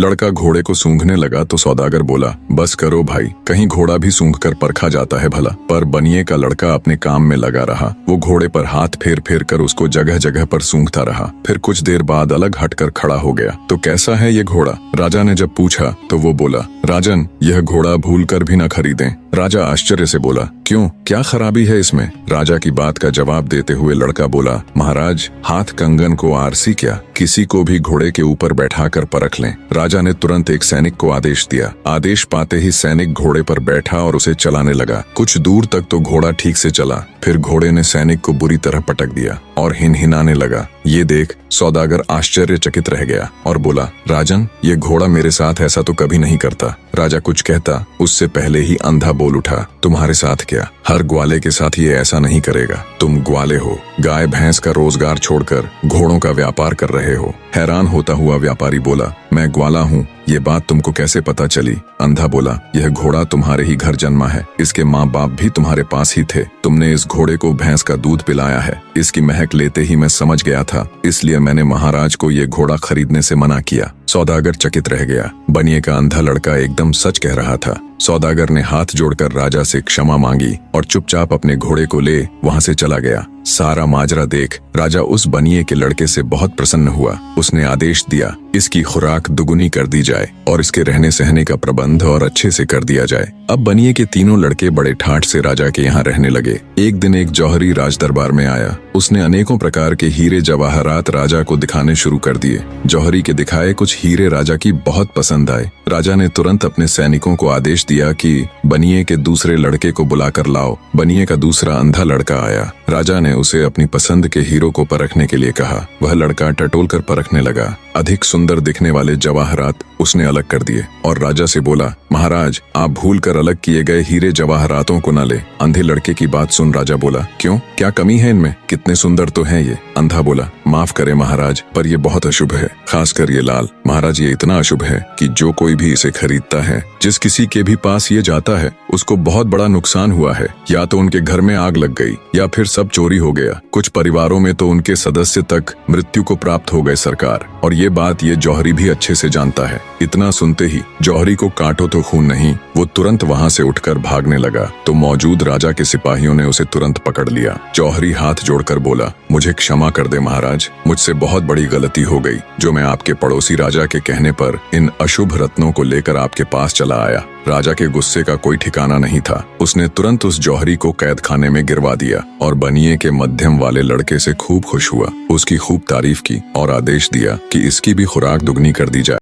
लड़का घोड़े को सूंघने लगा तो सौदागर बोला, बस करो भाई, कहीं घोड़ा भी सूंघ कर परखा जाता है भला। पर बनिए का लड़का अपने काम में लगा रहा। वो घोड़े पर हाथ फेर फेर कर उसको जगह जगह पर सूंघता रहा। फिर कुछ देर बाद अलग हटकर खड़ा हो गया। तो कैसा है ये घोड़ा? राजा ने जब पूछा तो वो बोला, राजन, यह घोड़ा भूल कर भी न खरीदें। राजा आश्चर्य से बोला, क्यों, क्या खराबी है इसमें? राजा की बात का जवाब देते हुए लड़का बोला, महाराज, हाथ कंगन को आरसी क्या, किसी को भी घोड़े के ऊपर बैठाकर परख लें। राजा ने तुरंत एक सैनिक को आदेश दिया। आदेश पाते ही सैनिक घोड़े पर बैठा और उसे चलाने लगा। कुछ दूर तक तो घोड़ा ठीक से चला, फिर घोड़े ने सैनिक को बुरी तरह पटक दिया और हिनहिनाने लगा। ये देख सौदागर आश्चर्यचकित रह गया और बोला, राजन, ये घोड़ा मेरे साथ ऐसा तो कभी नहीं करता। राजा कुछ कहता उससे पहले ही अंधा बोल उठा, तुम्हारे साथ क्या? हर ग्वाले के साथ ये ऐसा नहीं करेगा। तुम ग्वाले हो, गाय भैंस का रोजगार छोड़कर घोड़ों का व्यापार कर रहे हो। हैरान होता हुआ व्यापारी बोला, मैं ग्वाला हूँ, ये बात तुमको कैसे पता चली? अंधा बोला, यह घोड़ा तुम्हारे ही घर जन्मा है, इसके माँ बाप भी तुम्हारे पास ही थे। तुमने इस घोड़े को भैंस का दूध पिलाया है। इसकी महक लेते ही मैं समझ गया था, इसलिए मैंने महाराज को ये घोड़ा खरीदने से मना किया। सौदागर चकित रह गया। बनिए का अंधा लड़का एकदम सच कह रहा था। सौदागर ने हाथ जोड़कर राजा से क्षमा मांगी और चुपचाप अपने घोड़े को ले वहां से चला गया। सारा माजरा देख राजा उस बनिए के लड़के से बहुत प्रसन्न हुआ। उसने आदेश दिया, इसकी खुराक दुगुनी कर दी जाए और इसके रहने सहने का प्रबंध और अच्छे से कर दिया जाए। अब बनिए के तीनों लड़के बड़े ठाठ से राजा के यहाँ रहने लगे। एक दिन एक जौहरी राज दरबार में आया। उसने अनेकों प्रकार के हीरे जवाहरात राजा को दिखाने शुरू कर दिए। जौहरी के दिखाए कुछ हीरे राजा की बहुत पसंद आए। राजा ने तुरंत अपने सैनिकों को आदेश दिया कि बनिए के दूसरे लड़के को बुलाकर लाओ। बनिए का दूसरा अंधा लड़का आया। राजा ने उसे अपनी पसंद के हीरो को परखने के लिए कहा। वह लड़का टटोल कर परखने लगा। अधिक सुंदर दिखने वाले जवाहरात उसने अलग कर दिए और राजा से बोला, महाराज, आप भूल कर अलग किए गए हीरे जवाहरातों को न ले। अंधे लड़के की बात सुन राजा बोला, क्यों, क्या कमी है इनमें? कितने सुंदर तो हैं ये। अंधा बोला, माफ करे महाराज, पर ये बहुत अशुभ है, खासकर ये लाल। महाराज, ये इतना अशुभ है कि जो कोई भी इसे खरीदता है, जिस किसी के भी पास ये जाता है, उसको बहुत बड़ा नुकसान हुआ है। या तो उनके घर में आग लग गई या फिर सब चोरी हो गया। कुछ परिवारों में तो उनके सदस्य तक मृत्यु को प्राप्त हो गए सरकार। और ये बात ये जौहरी भी अच्छे से जानता है। इतना सुनते ही जौहरी को काटो तो खून नहीं, वो तुरंत वहां से उठकर भागने लगा तो मौजूद राजा के सिपाहियों ने उसे तुरंत पकड़ लिया। जौहरी हाथ जोड़कर बोला, मुझे क्षमा कर दे महाराज, मुझसे बहुत बड़ी गलती हो गई जो मैं आपके पड़ोसी राजा के कहने पर इन अशुभ रत्नों को लेकर आपके पास चला आया। राजा के गुस्से का कोई ठिकाना नहीं था। उसने तुरंत उस जौहरी को कैद खाने में गिरवा दिया और बनिए के मध्यम वाले लड़के से खूब खुश हुआ। उसकी खूब तारीफ की और आदेश दिया कि इसकी भी खुराक दुगनी कर दी जाए।